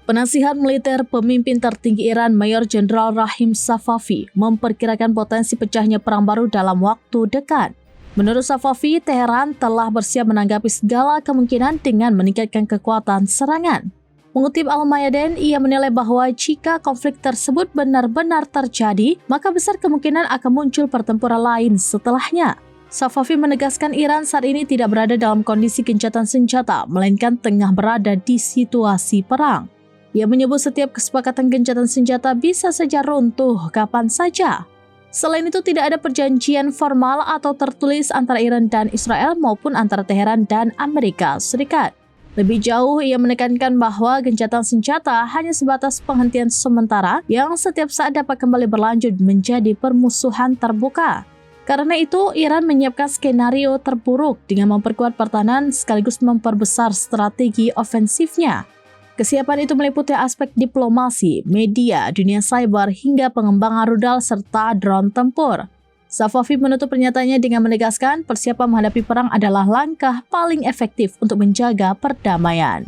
Penasihat militer pemimpin tertinggi Iran Mayor Jenderal Rahim Safavi memperkirakan potensi pecahnya perang baru dalam waktu dekat. Menurut Safavi, Teheran telah bersiap menanggapi segala kemungkinan dengan meningkatkan kekuatan serangan. Mengutip Al-Mayadin, ia menilai bahwa jika konflik tersebut benar-benar terjadi, maka besar kemungkinan akan muncul pertempuran lain setelahnya. Safavi menegaskan Iran saat ini tidak berada dalam kondisi gencatan senjata, melainkan tengah berada di situasi perang. Ia menyebut setiap kesepakatan gencatan senjata bisa saja runtuh kapan saja. Selain itu, tidak ada perjanjian formal atau tertulis antara Iran dan Israel maupun antara Teheran dan Amerika Serikat. Lebih jauh, ia menekankan bahwa gencatan senjata hanya sebatas penghentian sementara yang setiap saat dapat kembali berlanjut menjadi permusuhan terbuka. Karena itu, Iran menyiapkan skenario terburuk dengan memperkuat pertahanan sekaligus memperbesar strategi ofensifnya. Kesiapan itu meliputi aspek diplomasi, media, dunia cyber, hingga pengembangan rudal serta drone tempur. Safavi menutup pernyataannya dengan menegaskan persiapan menghadapi perang adalah langkah paling efektif untuk menjaga perdamaian.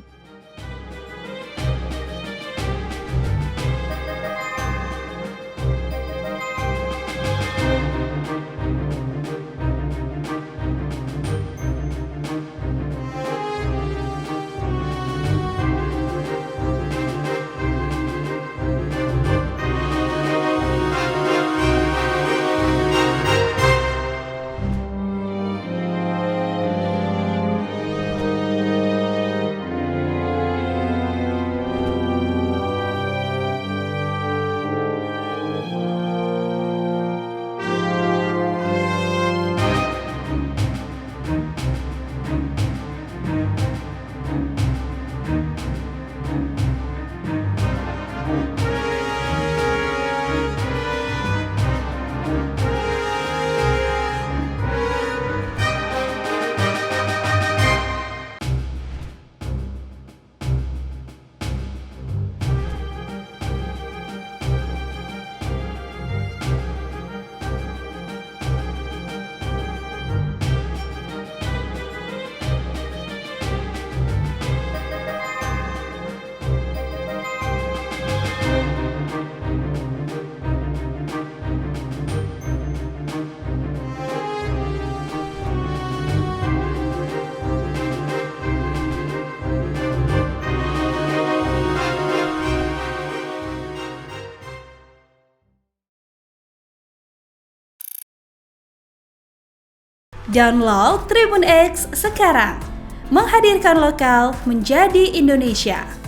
Download Tribun X sekarang, menghadirkan lokal menjadi Indonesia.